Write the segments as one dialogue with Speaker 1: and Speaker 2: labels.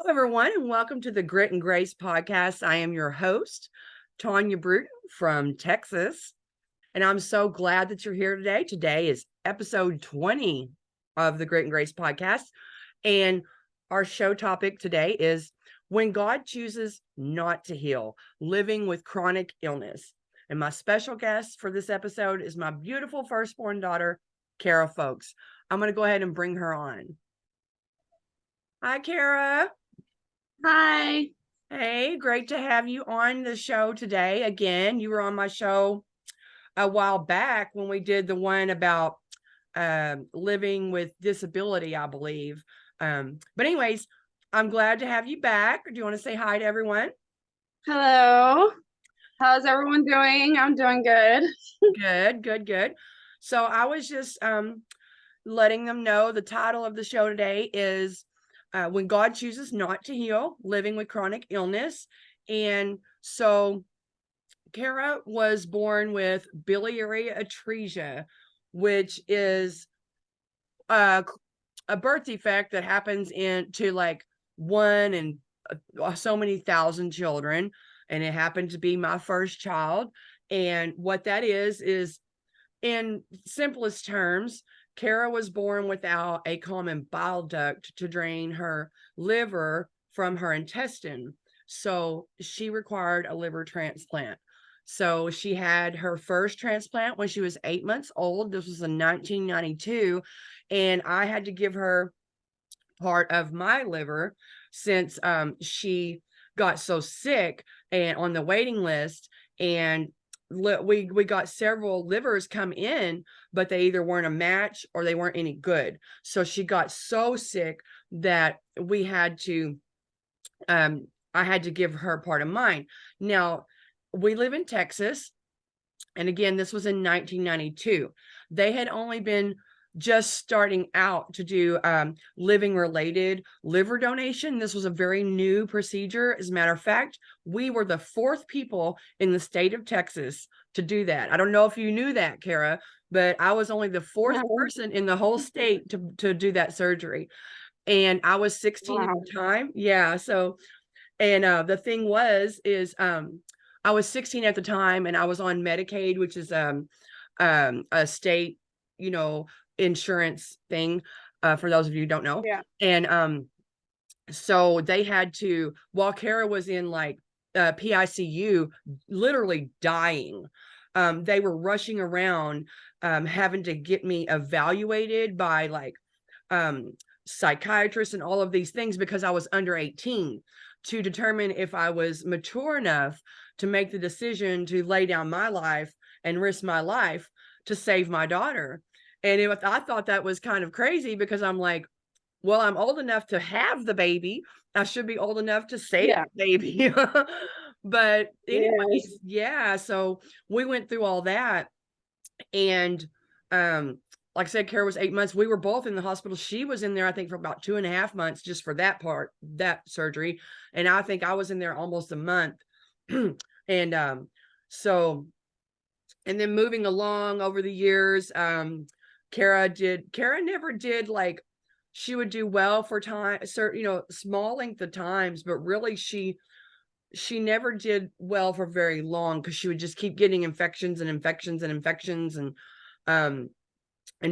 Speaker 1: everyone, and welcome to the Grit and Grace podcast. I am your host, Tonya Bruton from Texas, and I'm so glad that you're here today. Today is episode 20 of the Grit and Grace podcast, and our show topic today is when God chooses not to heal, living with chronic illness. And my special guest for this episode is my beautiful firstborn daughter, Cara Foulks. I'm going to go ahead and bring her on. Hi, Cara.
Speaker 2: Hi.
Speaker 1: Hey, great to have you on the show today. Again, you were on my show a while back when we did the one about living with disability, I believe. But anyways, I'm glad to have you back. Do you want to say hi to everyone?
Speaker 2: Hello. How's everyone doing? I'm doing good.
Speaker 1: Good. So I was just letting them know the title of the show today is When God Chooses Not to Heal, Living with Chronic Illness. And so Cara was born with Biliary Atresia, which is a birth defect that happens to like one in so many thousand children. And it happened to be my first child. And what that is in simplest terms, Cara was born without a common bile duct to drain her liver from her intestine. So she required a liver transplant. So she had her first transplant when she was 8 months old. This was in 1992. And I had to give her part of my liver since she got so sick and on the waiting list. And we got several livers come in, but they either weren't a match or they weren't any good. So she got so sick that we had to I had to give her part of mine. Now, we live in Texas, and again, this was in 1992. They had only been just starting out to do living related liver donation. This was a very new procedure. As a matter of fact, we were the fourth people in the state of Texas to do that. I don't know if you knew that, Cara, but I was only the fourth person in the whole state to do that surgery. And I was 16 at the time. Yeah. So, and the thing is I was 16 at the time, and I was on Medicaid, which is a state, insurance thing, for those of you who don't know.
Speaker 2: Yeah.
Speaker 1: And so they had to, while Cara was in like PICU, literally dying, they were rushing around, having to get me evaluated by like psychiatrists and all of these things because I was under 18 to determine if I was mature enough to make the decision to lay down my life and risk my life to save my daughter. And I thought that was kind of crazy because I'm like, well, I'm old enough to have the baby. I should be old enough to save the baby. But anyways, yeah. So we went through all that. And like I said, Cara was 8 months. We were both in the hospital. She was in there, I think, for about 2.5 months just for that surgery. And I think I was in there almost a month. And so, and then moving along over the years, Cara never did like, she would do well for time, certain, small length of times, but really she never did well for very long because she would just keep getting infections and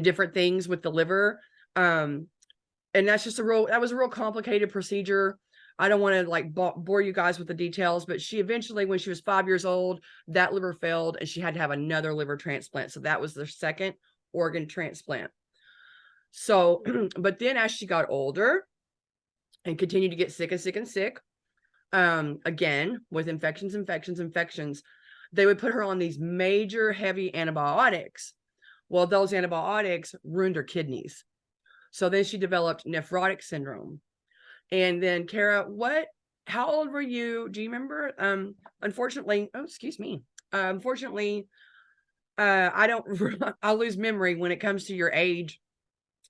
Speaker 1: different things with the liver. And that was a real complicated procedure. I don't want to like bore you guys with the details, but she eventually, when she was 5 years old, that liver failed and she had to have another liver transplant. So that was the second organ transplant. So, but then as she got older and continued to get sick, again, with infections, they would put her on these major heavy antibiotics. Well, those antibiotics ruined her kidneys. So then she developed nephrotic syndrome. And then Cara, how old were you? Do you remember? Unfortunately, I lose memory when it comes to your age,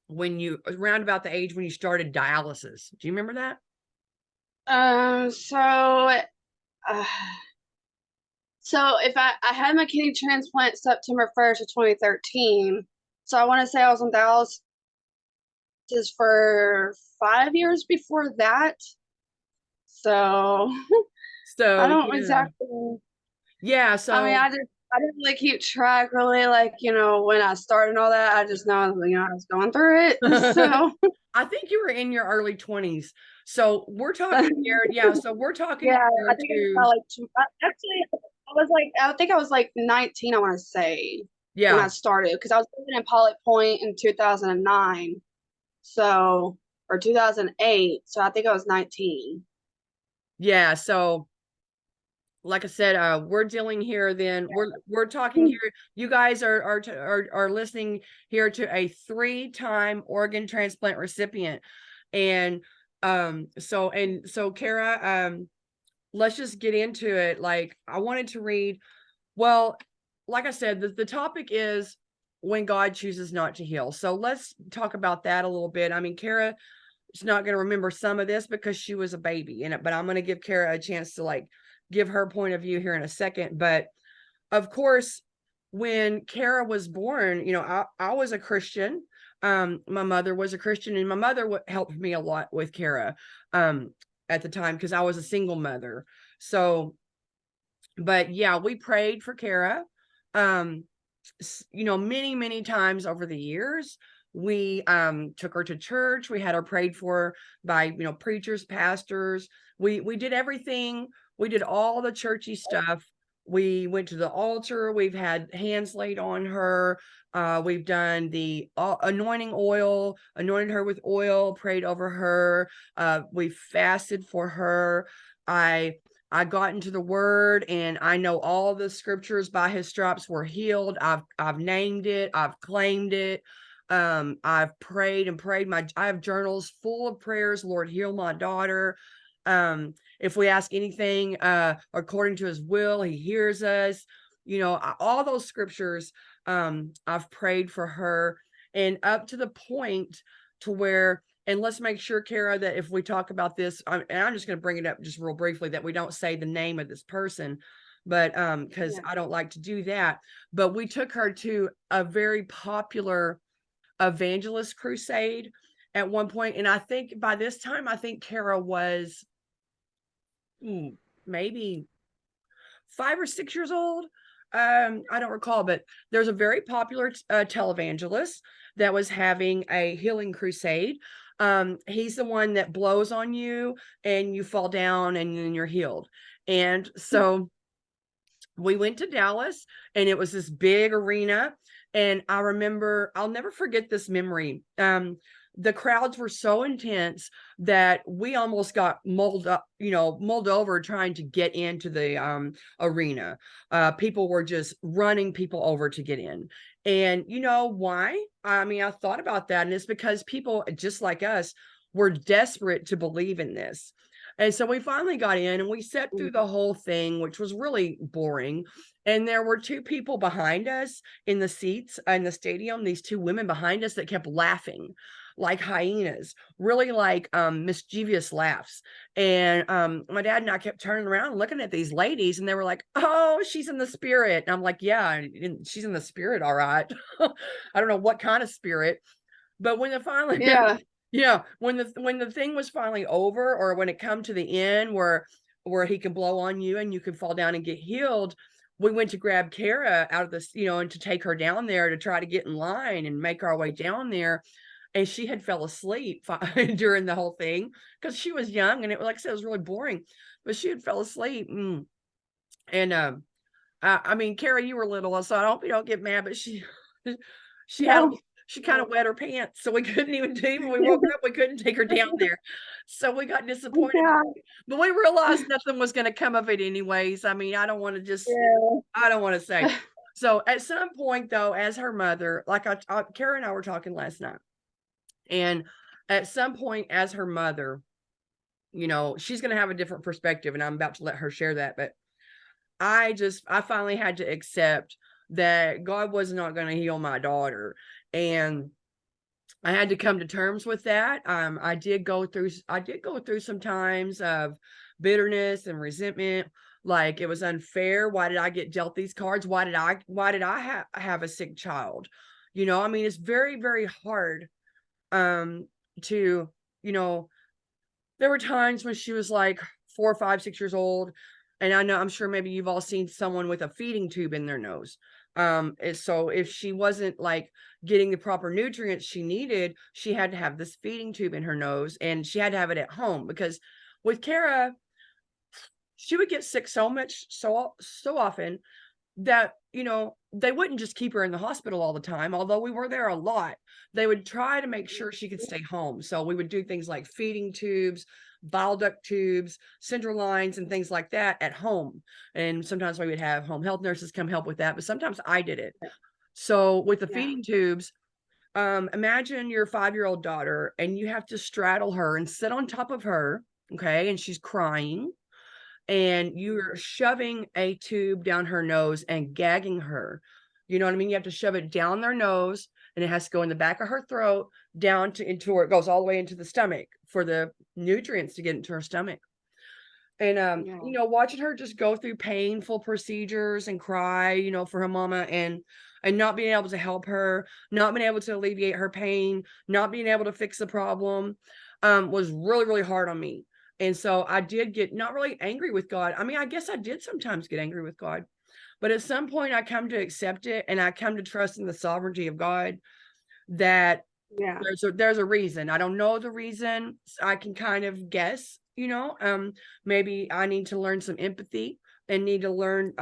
Speaker 1: around about the age when you started dialysis. Do you remember that?
Speaker 2: So if I had my kidney transplant September 1st of 2013. So I want to say I was on dialysis for 5 years before that. So I
Speaker 1: So
Speaker 2: don't
Speaker 1: yeah.
Speaker 2: exactly.
Speaker 1: Yeah,
Speaker 2: I mean,
Speaker 1: so
Speaker 2: I didn't really keep track really, like, when I started and all that. I just know, I was going through it. So
Speaker 1: I think you were in your early 20s. So we're talking here, yeah, so we're talking
Speaker 2: yeah, I
Speaker 1: here
Speaker 2: think it was
Speaker 1: to
Speaker 2: about like actually I think I was like 19, I want to say, when I
Speaker 1: yeah,
Speaker 2: started, because I was living in Pollock Point in 2009. So, or 2008. So I think I was 19.
Speaker 1: yeah. So like I said, we're dealing here then we're talking here. You guys are listening here to a 3-time organ transplant recipient. And so Cara, let's just get into it. Like I wanted to read, well, like I said, the topic is when God chooses not to heal. So let's talk about that a little bit. I mean, Cara is not going to remember some of this because she was a baby in it, but I'm going to give Cara a chance to like give her point of view here in a second. But of course, when Cara was born, I was a Christian. My mother was a Christian, and my mother helped me a lot with Cara um, at the time because I was a single mother. So, but yeah, we prayed for Cara. Um, many, many times over the years. We took her to church. We had her prayed for by, preachers, pastors. We did everything. We did all the churchy stuff. We went to the altar. We've had hands laid on her. We've done the anointing oil, anointed her with oil, prayed over her. We fasted for her. I got into the word and I know all the scriptures by his stripes were healed. I've named it, I've claimed it. I've prayed and prayed. I have journals full of prayers. Lord, heal my daughter. If we ask anything according to his will, he hears us. All those scriptures, I've prayed for her, and up to the point to where, and let's make sure, Cara, that if we talk about this, and I'm just going to bring it up just real briefly, that we don't say the name of this person, but because
Speaker 2: Yeah.
Speaker 1: I don't like to do that. But we took her to a very popular evangelist crusade at one point, and I think by this time, I think Cara was maybe 5 or 6 years old. I don't recall, but there's a very popular televangelist that was having a healing crusade. He's the one that blows on you and you fall down and then you're healed. And so we went to Dallas, and it was this big arena. And I remember, I'll never forget this memory. The crowds were so intense that we almost got mulled over trying to get into the arena. People were just running people over to get in. And you know why? I mean, I thought about that, and it's because people just like us were desperate to believe in this. And so we finally got in and we sat through the whole thing, which was really boring. And there were 2 people behind us in the seats in the stadium, these 2 women behind us that kept laughing like hyenas, really like mischievous laughs. And my dad and I kept turning around and looking at these ladies, and they were like, "Oh, she's in the spirit." And I'm like, "Yeah, she's in the spirit, all right." I don't know what kind of spirit, but when the finally
Speaker 2: Yeah.
Speaker 1: yeah, when the thing was finally over, or when it come to the end where he can blow on you and you can fall down and get healed, we went to grab Cara out of this, and to take her down there to try to get in line and make our way down there. And she had fell asleep during the whole thing because she was young, and it, like I said, it was really boring. But she had fell asleep. And I mean, Cara, you were little, so I hope you don't get mad, but she had
Speaker 2: No.
Speaker 1: she kind of wet her pants, so we couldn't even do, when we woke up, we couldn't take her down there. So we got disappointed,
Speaker 2: Yeah.
Speaker 1: but we realized nothing was going to come of it anyways. I mean,
Speaker 2: Yeah.
Speaker 1: I don't want to say. So at some point though, as her mother, like Cara and I were talking last night, and at some point as her mother, she's going to have a different perspective, and I'm about to let her share that. But I finally had to accept that God was not going to heal my daughter. And I had to come to terms with that. I did go through some times of bitterness and resentment. Like, it was unfair. Why did I get dealt these cards? Why did I have a sick child? I mean, it's very, very hard to, you know, there were times when she was like 4, 5, 6 years old. And I'm sure maybe you've all seen someone with a feeding tube in their nose. So if she wasn't like getting the proper nutrients she needed, she had to have this feeding tube in her nose, and she had to have it at home, because with Cara, she would get sick so often that, they wouldn't just keep her in the hospital all the time, although we were there a lot. They would try to make sure she could stay home. So we would do things like feeding tubes, bile duct tubes, central lines, and things like that at home. And sometimes we would have home health nurses come help with that, but sometimes I did it. So with the feeding tubes, imagine your 5-year-old daughter and you have to straddle her and sit on top of her, okay, and she's crying, and you're shoving a tube down her nose and gagging her. You know what I mean? You have to shove it down their nose, and it has to go in the back of her throat down into where it goes all the way into the stomach for the nutrients to get into her stomach. And watching her just go through painful procedures and cry, for her mama, and not being able to help her, not being able to alleviate her pain, not being able to fix the problem, was really, really hard on me. And so I did get not really angry with God. I mean, I guess I did sometimes get angry with God, but at some point I come to accept it, and I come to trust in the sovereignty of God, that there's a reason. I don't know the reason. I can kind of guess, maybe I need to learn some empathy and need to learn,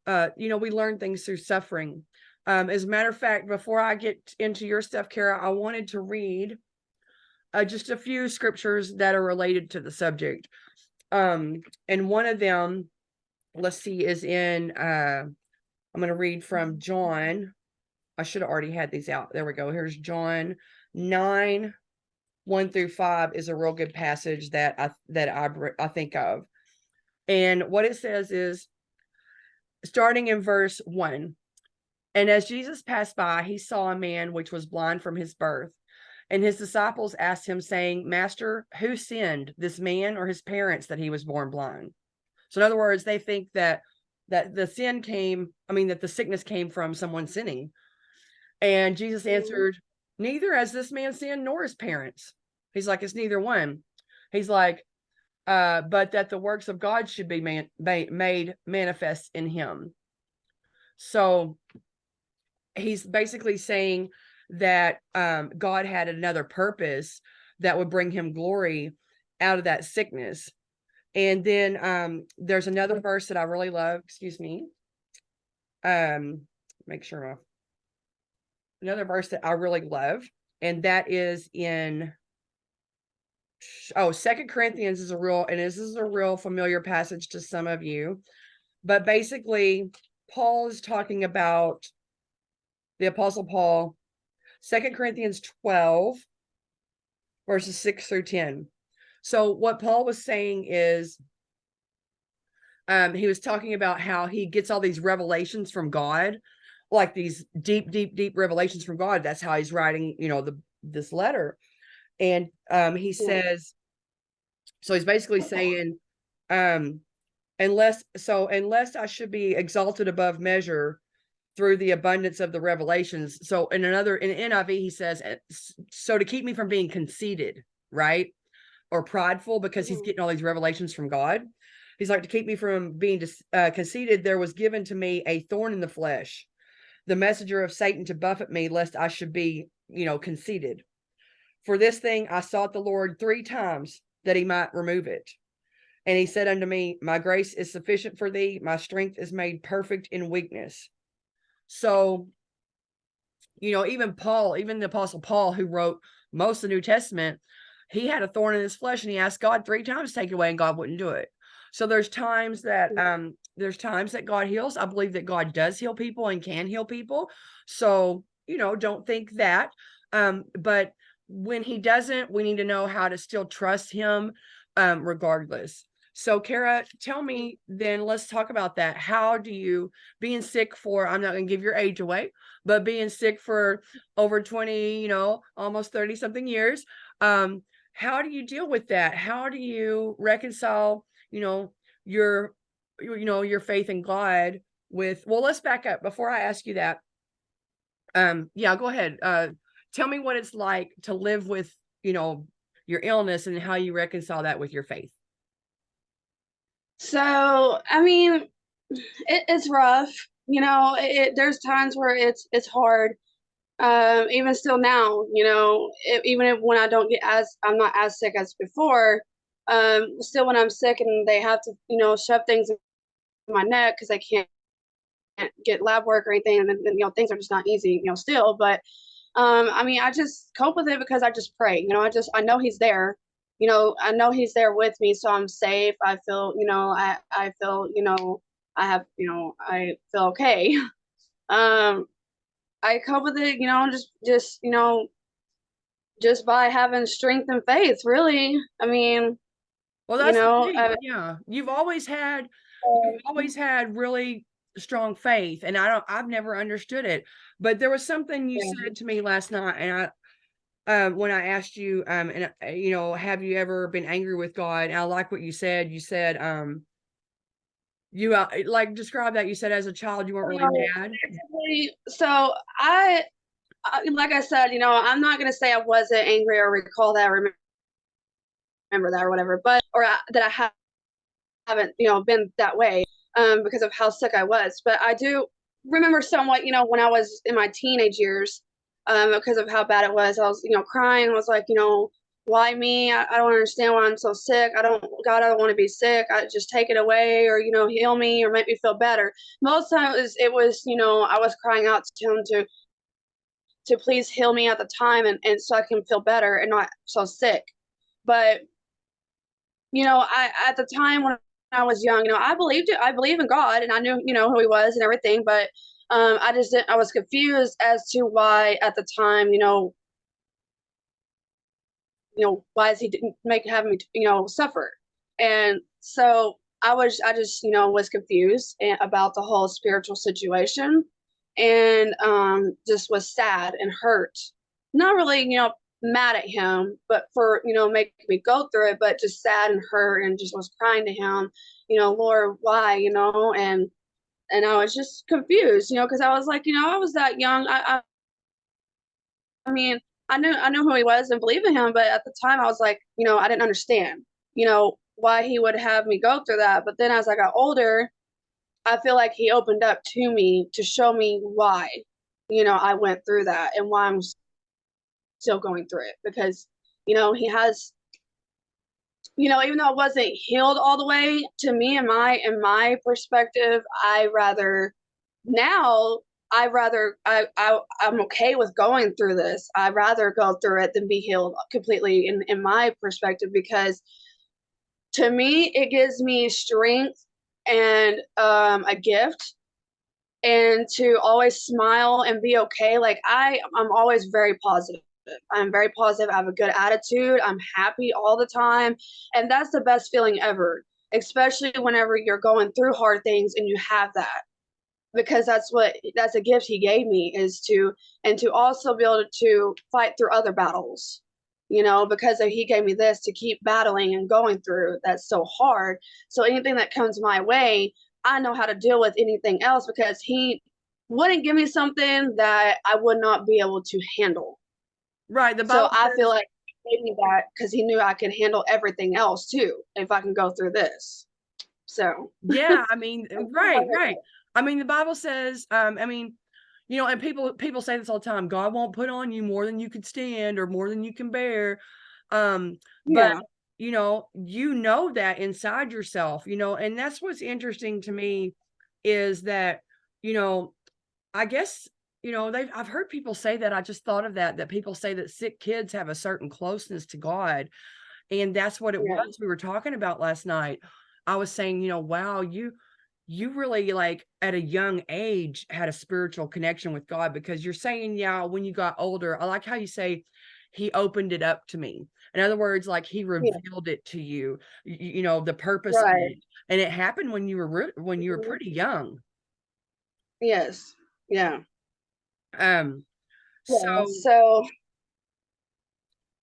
Speaker 1: we learn things through suffering. As a matter of fact, before I get into your stuff, Cara, I wanted to read just a few scriptures that are related to the subject. And one of them, let's see, is in, I'm going to read from John. I should have already had these out. There we go. Here's John 9, 1-5 is a real good passage that I think of. And what it says is, starting in verse 1, and as Jesus passed by, he saw a man which was blind from his birth. And his disciples asked him, saying, Master, who sinned, this man or his parents, that he was born blind? So in other words, they think that the that the sickness came from someone sinning. And Jesus answered, neither has this man sinned nor his parents. He's like, it's neither one. He's like, but that the works of God should be made manifest in him. So he's basically saying that God had another purpose that would bring him glory out of that sickness. And then there's another verse that I really love. Excuse me. Make sure another verse that I really love, and that is in 2 Corinthians is this is a real familiar passage to some of you. But basically, Paul is talking about the Apostle Paul, 2 Corinthians 12, verses 6-10. So what Paul was saying is, he was talking about how he gets all these revelations from God, like these deep, deep, deep revelations from God. That's how he's writing, this letter. And he says, so he's basically saying, unless I should be exalted above measure through the abundance of the revelations. So in NIV, he says, so to keep me from being conceited, right? Or prideful, because he's getting all these revelations from God. He's like, to keep me from being conceited, there was given to me a thorn in the flesh, the messenger of Satan, to buffet me, lest I should be, conceited. For this thing I sought the Lord 3 times, that he might remove it. And he said unto me, my grace is sufficient for thee. My strength is made perfect in weakness. So, even the Apostle Paul, who wrote most of the New Testament, he had a thorn in his flesh, and he asked God 3 times to take it away, and God wouldn't do it. So there's times that God heals. I believe that God does heal people and can heal people. So, don't think that. But when he doesn't, we need to know how to still trust him, regardless. So Cara, tell me then, let's talk about that. How do you, being sick for, I'm not going to give your age away, but being sick for over 20, almost 30 something years, how do you deal with that? How do you reconcile, your faith in God with, well, let's back up before I ask you that. Yeah, go ahead. Tell me what it's like to live with, your illness, and how you reconcile that with your faith.
Speaker 2: So, I mean, it's rough. There's times where it's hard. Even still now, even if when I don't get I'm not as sick as before. Still when I'm sick and they have to, shove things in my neck because I can't get lab work or anything, and then things are just not easy, still. But I mean, I just cope with it because I just pray. I know He's there. I know He's there with me, so I'm safe. I feel, I feel, I have, I feel okay. um, I cope with it, just by having strength and faith, really. I mean,
Speaker 1: Well,
Speaker 2: you
Speaker 1: that's the
Speaker 2: know,
Speaker 1: thing. Yeah. You've always had really strong faith, and I've never understood it. But there was something you
Speaker 2: yeah.
Speaker 1: said to me last night, and when I asked you, have you ever been angry with God? And I like what you said. You said, you like describe that. You said as a child you weren't really
Speaker 2: So,
Speaker 1: mad.
Speaker 2: basically, so like I said, I'm not gonna say I wasn't angry or recall that, or remember that or whatever, but that I haven't, been that way, because of how sick I was. But I do remember somewhat, when I was in my teenage years, because of how bad it was. I was, crying. I was like, why me? I don't understand why I'm so sick. God, I don't want to be sick. I just take it away, or, heal me or make me feel better. Most times it was, I was crying out to Him to please heal me at the time, and so I can feel better and not so sick. But I at the time when I was young, I believed in God, and I knew, who He was and everything. But I just didn't, I was confused as to why at the time, why is He didn't make having me, suffer. And so I just, was confused about the whole spiritual situation, and just was sad and hurt. Not really, mad at Him, but for, making me go through it, but just sad and hurt, and just was crying to Him, Lord, why, and I was just confused, because I was like, I was that young. I mean, I knew who He was and believed in Him, but at the time I was like, I didn't understand, why He would have me go through that. But then as I got older, I feel like He opened up to me to show me why, I went through that, and why I'm still going through it. Because, He has, even though it wasn't healed all the way, to me, in my perspective, now I'm okay with going through this. I'd rather go through it than be healed completely, in my perspective, because to me it gives me strength and a gift, and to always smile and be okay. Like I'm always very positive. I'm very positive. I have a good attitude. I'm happy all the time. And that's the best feeling ever, especially whenever you're going through hard things and you have that. Because that's a gift He gave me, is to, and to also be able to fight through other battles, because He gave me this to keep battling and going through that's so hard. So anything that comes my way, I know how to deal with anything else, because He wouldn't give me something that I would not be able to handle.
Speaker 1: Right. The
Speaker 2: So
Speaker 1: Bible
Speaker 2: I feel
Speaker 1: says,
Speaker 2: like He gave me that because He knew I could handle everything else too if I can go through this. So
Speaker 1: yeah, I mean, right, right. I mean, the Bible says, I mean, and people say this all the time, God won't put on you more than you could stand or more than you can bear. But
Speaker 2: yeah,
Speaker 1: that inside yourself, and that's what's interesting to me is that, you know, I guess, I've heard people say that. I just thought of that people say that sick kids have a certain closeness to God. And that's what it
Speaker 2: yeah,
Speaker 1: was we were talking about last night. I was saying, wow, you really, like, at a young age had a spiritual connection with God, because you're saying, yeah, when you got older, I like how you say He opened it up to me. In other words, like He
Speaker 2: yeah,
Speaker 1: revealed it to you, the purpose of
Speaker 2: right.
Speaker 1: it. And it happened when you were
Speaker 2: Mhm.
Speaker 1: pretty young.
Speaker 2: Yes. Yeah.
Speaker 1: Um,
Speaker 2: Yeah.
Speaker 1: so
Speaker 2: So,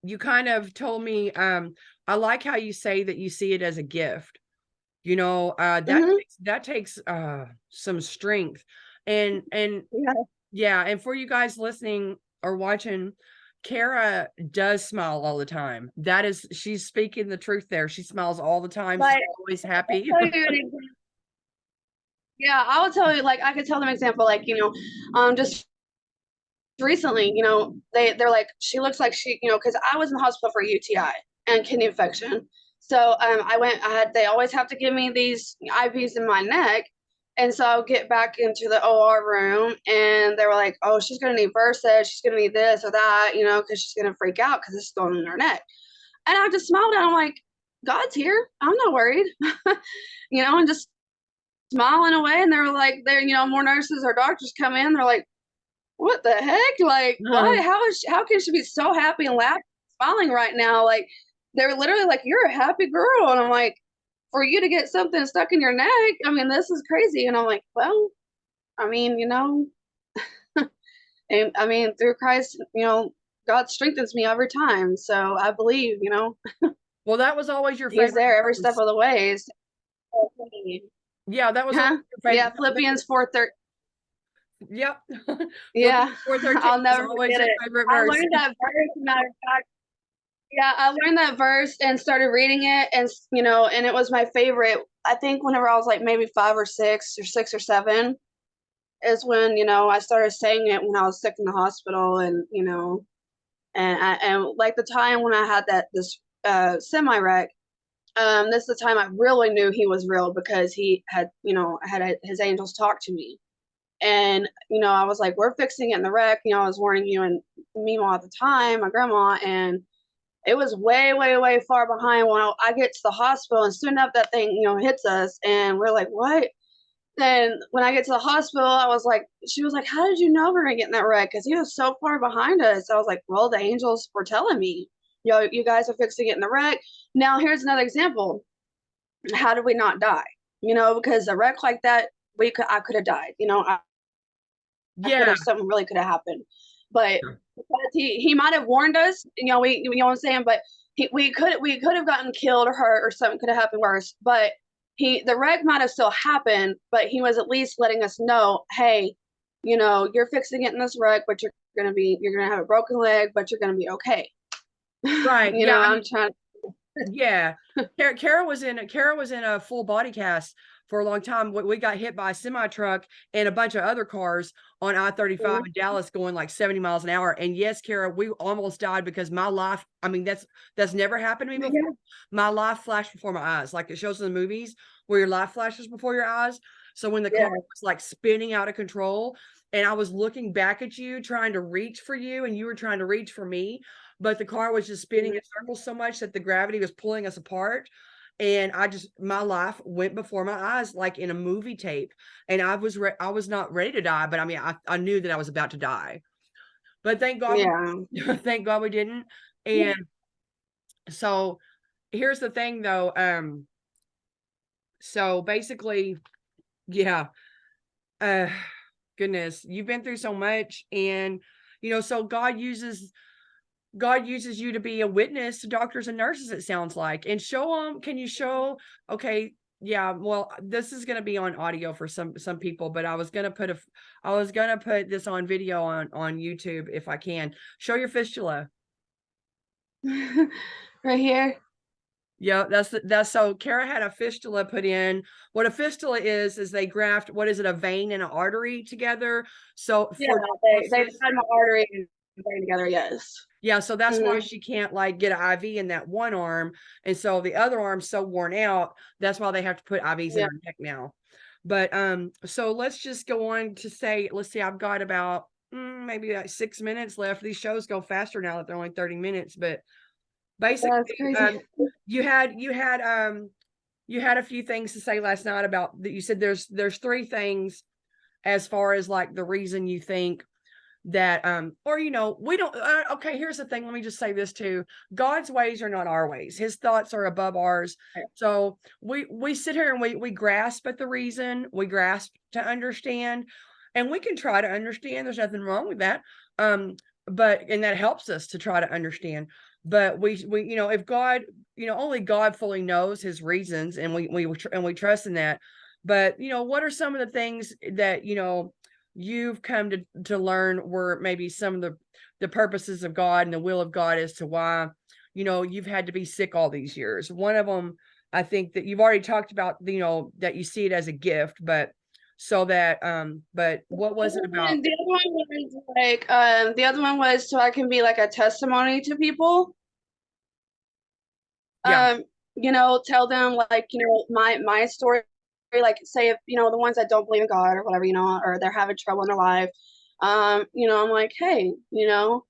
Speaker 1: you kind of told me, I like how you say that you see it as a gift.
Speaker 2: mhm.
Speaker 1: That takes some strength. And
Speaker 2: Yeah.
Speaker 1: yeah, and for you guys listening or watching, Cara does smile all the time. That is, she's speaking the truth there. She smiles all the time. She's
Speaker 2: Like,
Speaker 1: always happy.
Speaker 2: I'll tell you an example. Yeah, I will tell you, like, I could tell them example, like, just recently, they're like, she looks like she, because I was in the hospital for a UTI and kidney infection. So they always have to give me these IVs in my neck. And so I'll get back into the OR room and they were like, oh, she's going to need Versed. She's going to need this or that, because she's going to freak out because it's going in her neck. And I just smiled and I'm like, God's here. I'm not worried, and just smiling away. And they were like, more nurses or doctors come in. They're like, what the heck? Like, why? How can she be so happy and laughing, smiling right now? Like, they're literally like, you're a happy girl. And I'm like, for you to get something stuck in your neck, I mean, this is crazy. And I'm like, well, I mean, and I mean, through Christ, God strengthens me every time. So I believe,
Speaker 1: Well, that was always your
Speaker 2: He's
Speaker 1: favorite
Speaker 2: there every
Speaker 1: verse.
Speaker 2: step of the ways.
Speaker 1: Yeah, that was
Speaker 2: Huh?
Speaker 1: your favorite.
Speaker 2: Yeah, Philippians 4:13.
Speaker 1: Yep.
Speaker 2: Yeah,
Speaker 1: 4:13
Speaker 2: I'll never
Speaker 1: was always
Speaker 2: forget
Speaker 1: your
Speaker 2: it.
Speaker 1: favorite
Speaker 2: I
Speaker 1: verse.
Speaker 2: learned that verse, matter of fact. Yeah, I learned that verse and started reading it, and and it was my favorite. I think whenever I was like maybe 5 or 6 or 7 is when I started saying it when I was sick in the hospital, and and like the time when I had this semi wreck. This is the time I really knew he was real because he had had his angels talk to me, and I was like, we're fixing it in the wreck. I was warning you and Mima at the time, my grandma, and it was way, way, way far behind when I get to the hospital, and soon enough that thing, hits us, and we're like, what? Then when I get to the hospital, she was like, how did you know we were gonna get in that wreck? Because he was so far behind us. I was like, well, the angels were telling me, you guys are fixing it in the wreck. Now here's another example. How did we not die? Because a wreck like that, I could have died. I could
Speaker 1: Yeah.
Speaker 2: have, something really could have happened, but because he might have warned us, you know what I'm saying, but we could have gotten killed or hurt or something could have happened worse, but the wreck might have still happened, but he was at least letting us know, hey, you're fixing it in this wreck, but you're gonna have a broken leg, but you're gonna be okay.
Speaker 1: Right. Yeah.
Speaker 2: I'm trying.
Speaker 1: Yeah. Cara was in a full body cast for a long time. We got hit by a semi truck and a bunch of other cars on I-35 in Dallas going like 70 miles an hour. And yes, Cara, we almost died because my life, I mean, that's never happened to me before.
Speaker 2: Yeah.
Speaker 1: My life flashed before my eyes, like it shows in the movies where your life flashes before your eyes. So when the car was like spinning out of control and I was looking back at you, trying to reach for you, and you were trying to reach for me, but the car was just spinning in circles so much that the gravity was pulling us apart. And my life went before my eyes, like in a movie tape. And I was not ready to die, but I mean, I knew that I was about to die, but thank God, thank God we didn't. And so here's the thing though. So basically, yeah, goodness, you've been through so much, and so God uses you to be a witness to doctors and nurses, it sounds like, and show them. Can you show? Okay. Yeah. Well, this is going to be on audio for some people, but I was going to put this on video on YouTube if I can. Show your fistula.
Speaker 2: Right here.
Speaker 1: Yeah, that's so Cara had a fistula put in. What a fistula is they graft, what is it, a vein and an artery together. So
Speaker 2: Yeah, they tied my artery and vein together, yes.
Speaker 1: Yeah, so that's why she can't like get an IV in that one arm. And so the other arm's so worn out. That's why they have to put IVs in her neck now. But so let's just go on to say, let's see, I've got about maybe like 6 minutes left. These shows go faster now that they're only 30 minutes, but basically you had a few things to say last night about that. You said there's 3 things as far as like the reason you think that or we don't okay, here's the thing, let me just say this too. God's ways are not our ways. His thoughts are above ours. So we sit here and we grasp at the reason, we grasp to understand, and we can try to understand. There's nothing wrong with that. But and that helps us to try to understand. But we if God, only God fully knows his reasons, and we trust in that. But what are some of the things that you've come to learn were maybe some of the purposes of God and the will of God as to why, you've had to be sick all these years. One of them, I think that you've already talked about, that you see it as a gift, but so that, but what was it about?
Speaker 2: And the other one was like, the other one was so I can be like a testimony to people.
Speaker 1: Yeah.
Speaker 2: Tell them like, my story, like say if, the ones that don't believe in God or whatever, or they're having trouble in their life. I'm like, hey, when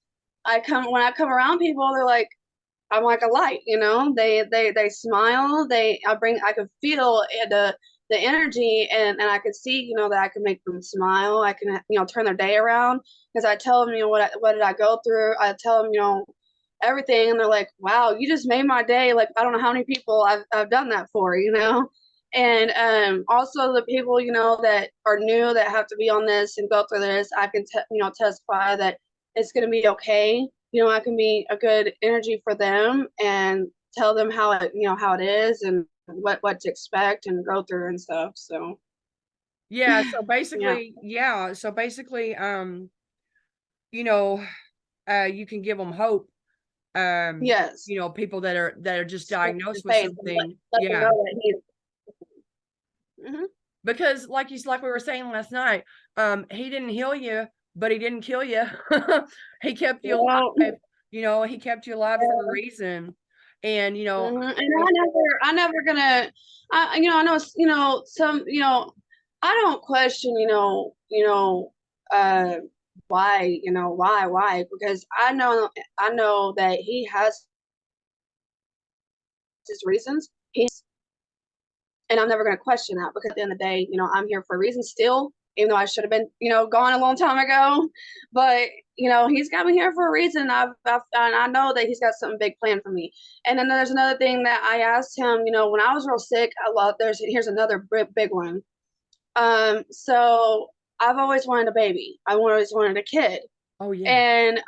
Speaker 2: I come around people, they're like, I'm like a light, they smile, I could feel the energy and I could see, that I can make them smile. I can, turn their day around because I tell them, what did I go through? I tell them, everything. And they're like, wow, you just made my day. Like, I don't know how many people I've done that for, And also the people, that are new that have to be on this and go through this, I can, testify that it's going to be okay. I can be a good energy for them and tell them how it is and what to expect and go through and stuff. So
Speaker 1: Yeah. So
Speaker 2: yeah.
Speaker 1: basically, you know, you can give them hope.
Speaker 2: Yes.
Speaker 1: People that are just diagnosed with
Speaker 2: Faith and
Speaker 1: something.
Speaker 2: let them
Speaker 1: Yeah.
Speaker 2: know that he's
Speaker 1: Because like we were saying last night, he didn't heal you, but he didn't kill you. He kept you
Speaker 2: well,
Speaker 1: alive. He kept you alive for a reason. And
Speaker 2: and I never gonna, I know, some, I don't question, uh, why, why, because I know that he has his reasons. And I'm never gonna question that because at the end of the day, I'm here for a reason still, even though I should have been, gone a long time ago. But he's got me here for a reason. And I know that he's got something big planned for me. And then there's another thing that I asked him. When I was real sick, here's another big one. So I've always wanted a baby. I always wanted a kid.
Speaker 1: Oh yeah.
Speaker 2: And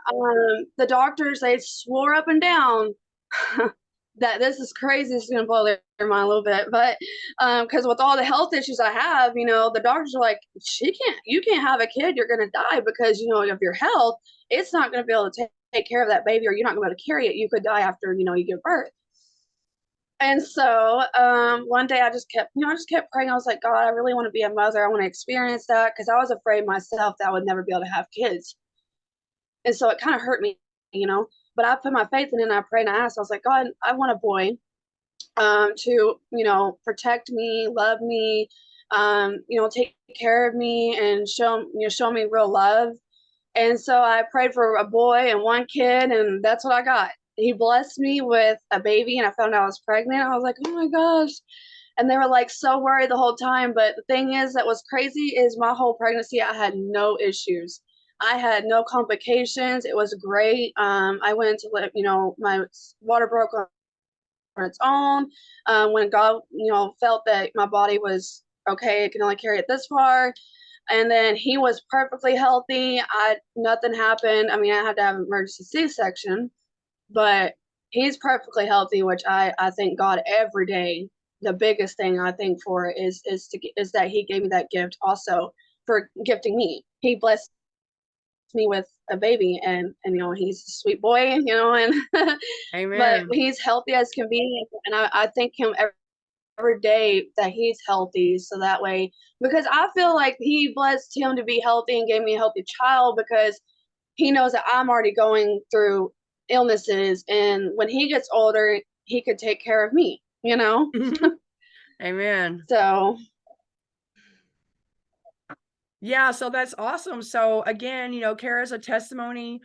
Speaker 2: the doctors, they swore up and down that this is crazy. This is gonna blow their mind a little bit, but because with all the health issues I have, the doctors are like, you can't have a kid. You're gonna die because of your health. It's not gonna be able to take care of that baby, or you're not gonna be able to carry it. You could die after you give birth. And so one day I just kept praying. I was like, God, I really want to be a mother. I want to experience that because I was afraid myself that I would never be able to have kids. And so it kind of hurt me, you know. But I put my faith in it and I prayed and I asked. I was like, God, I want a boy to, protect me, love me, take care of me and show me real love. And so I prayed for a boy and one kid, and that's what I got. He blessed me with a baby, and I found out I was pregnant. I was like, oh my gosh. And they were like so worried the whole time. But the thing is, that was crazy is my whole pregnancy, I had no issues. I had no complications. It was great. I went into, my water broke on its own. When God, felt that my body was okay, it can only carry it this far. And then he was perfectly healthy. Nothing happened. I mean, I had to have an emergency C-section, but he's perfectly healthy, which I thank God every day. The biggest thing I think for is that he gave me that gift also for gifting me. He blessed me with a baby, and he's a sweet boy, and but
Speaker 1: Amen.
Speaker 2: he's healthy as can be, and I thank him every day that he's healthy, so that way, because I feel like he blessed him to be healthy and gave me a healthy child because he knows that I'm already going through illnesses, and when he gets older he could take care of me.
Speaker 1: Amen.
Speaker 2: So
Speaker 1: Yeah, so that's awesome. So again, Cara's a testimony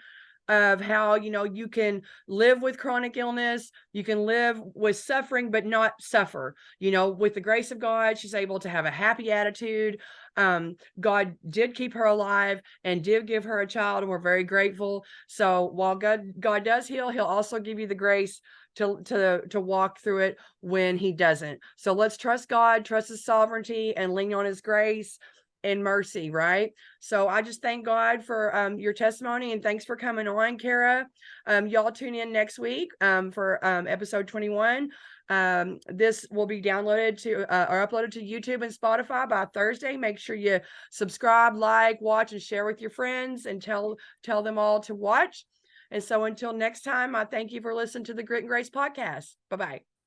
Speaker 1: of how, you can live with chronic illness, you can live with suffering, but not suffer. With the grace of God, she's able to have a happy attitude. God did keep her alive and did give her a child, and we're very grateful. So while God does heal, he'll also give you the grace to walk through it when he doesn't. So let's trust God, trust his sovereignty, and lean on his grace and mercy, right? So I just thank God for your testimony, and thanks for coming on, Cara. Y'all tune in next week for episode 21. This will be downloaded to or uploaded to YouTube and Spotify by Thursday. Make sure you subscribe, like, watch, and share with your friends, and tell them all to watch. And so until next time, I thank you for listening to the Grit and Grace podcast. Bye-bye.